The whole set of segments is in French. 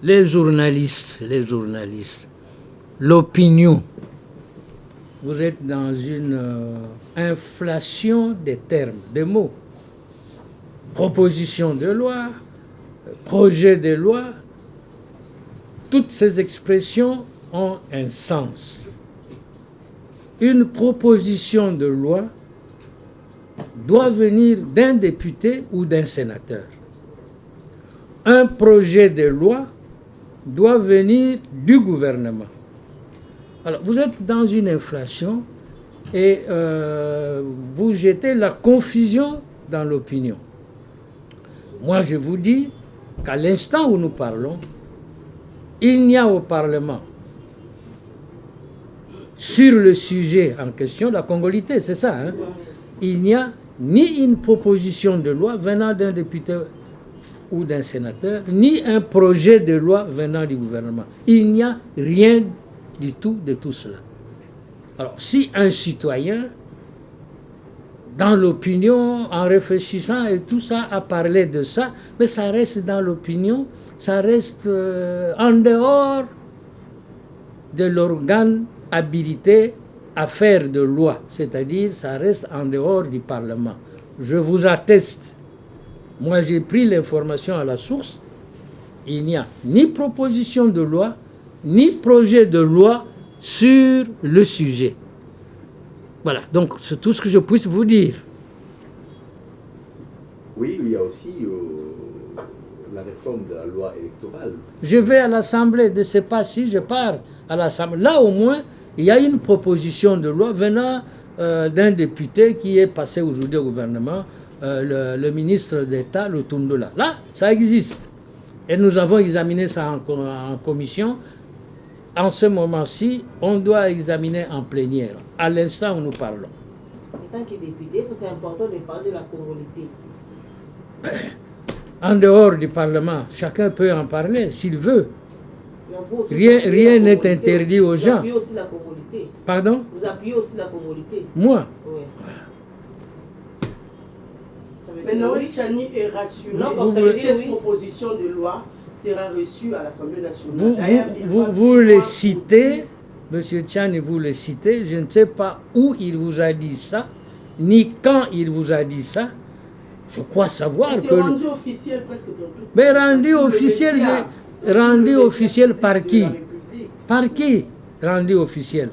les journalistes, l'opinion, vous êtes dans une inflation des termes, des mots. Proposition de loi, projet de loi, toutes ces expressions ont un sens. Une proposition de loi doit venir d'un député ou d'un sénateur. Un projet de loi doit venir du gouvernement. Alors, vous êtes dans une inflation et vous jetez la confusion dans l'opinion. Moi, je vous dis qu'à l'instant où nous parlons, il n'y a au Parlement, sur le sujet en question, la congolité, c'est ça, hein? Il n'y a ni une proposition de loi venant d'un député ou d'un sénateur, ni un projet de loi venant du gouvernement. Il n'y a rien du tout de tout cela. Alors, si un citoyen, dans l'opinion, en réfléchissant et tout ça, a parlé de ça, mais ça reste dans l'opinion, ça reste en dehors de l'organe habilité à faire de loi, c'est-à-dire ça reste en dehors du Parlement. Je vous atteste, moi j'ai pris l'information à la source, il n'y a ni proposition de loi, ni projet de loi sur le sujet. Voilà, donc c'est tout ce que je puisse vous dire. Oui, il y a aussi la réforme de la loi électorale. Je vais à l'Assemblée, je ne sais pas si je pars à l'Assemblée. Là au moins, il y a une proposition de loi venant d'un député qui est passé aujourd'hui au gouvernement, le ministre d'État, le Tundula. Là, ça existe. Et nous avons examiné ça en commission. En ce moment-ci, on doit examiner en plénière, à l'instant où nous parlons. En tant que député, ça c'est important de parler de la congolité. En dehors du Parlement, chacun peut en parler s'il veut. Vous Rien n'est interdit aux gens. Vous appuyez aussi la congolité. Pardon? Vous appuyez aussi la congolité. Moi? Oui. Mais Noël Tchani est rassuré que cette proposition de loi sera reçue à l'Assemblée nationale. Vous le citez, M. Tchani, vous le citez, je ne sais pas où il vous a dit ça, ni quand il vous a dit ça. Je crois savoir que... C'est rendu officiel presque dans tout. Mais rendu officiel par qui? Par qui rendu officiel?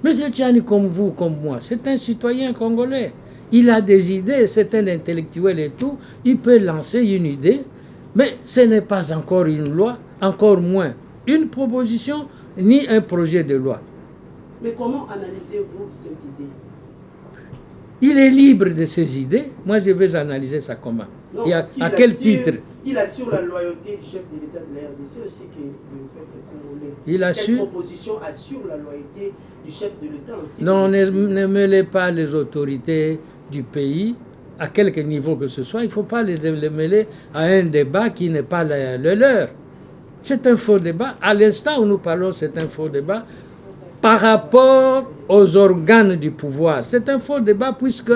M. Tchani, comme vous, comme moi, c'est un citoyen congolais. Il a des idées, c'est un intellectuel et tout. Il peut lancer une idée, mais ce n'est pas encore une loi, encore moins une proposition, ni un projet de loi. Mais comment analysez-vous cette idée? Il est libre de ses idées. Moi, je vais analyser ça comment. Non, et à quel titre? Il assure la loyauté du chef de l'État de la RDC ainsi que du peuple congolais. Cette proposition assure la loyauté du chef de l'État ainsi que... Non, ne mêlez pas les autorités du pays, à quelque niveau que ce soit. Il ne faut pas les mêler à un débat qui n'est pas le leur. C'est un faux débat. À l'instant où nous parlons, c'est un faux débat par rapport aux organes du pouvoir. C'est un faux débat puisque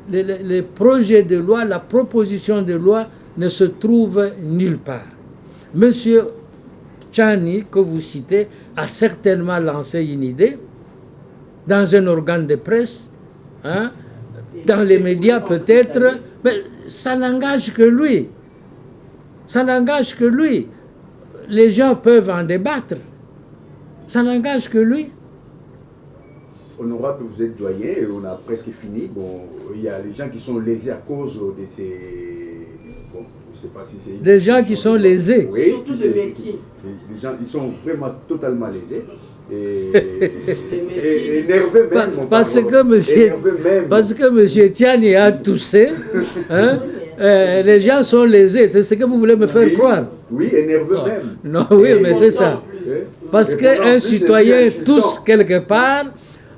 les projets de loi, la proposition de loi ne se trouve nulle part. Monsieur Tchani, que vous citez, a certainement lancé une idée dans un organe de presse, hein, dans les médias peut-être, mais ça n'engage que lui. Ça n'engage que lui. Les gens peuvent en débattre. Ça n'engage que lui. Honorable, vous êtes doyen et on a presque fini. Bon, il y a les gens qui sont lésés à cause de ces... Bon, je ne sais pas si c'est... Des gens qui sont lésés. Oui, surtout des métiers. Les gens, ils sont vraiment totalement lésés. Et énervés même. Parce que monsieur Tchani a toussé, hein, les gens sont lésés. C'est ce que vous voulez me faire croire. Oui, énervés même. Non, oui, mais c'est ça. Parce qu'un citoyen tousse quelque part,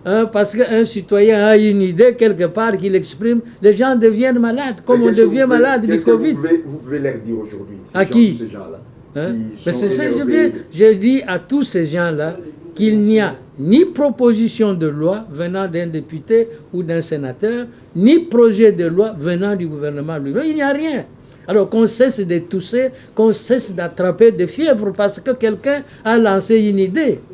hein, parce qu'un citoyen a une idée quelque part qu'il exprime, les gens deviennent malades, comme on devient malade du Covid. Vous pouvez leur dire aujourd'hui, à qui? Ces gens-là. Hein? Mais c'est ça que je dis à tous ces gens-là qu'il n'y a ni proposition de loi venant d'un député ou d'un sénateur, ni projet de loi venant du gouvernement lui-même. Il n'y a rien. Alors qu'on cesse de tousser, qu'on cesse d'attraper des fièvres parce que quelqu'un a lancé une idée.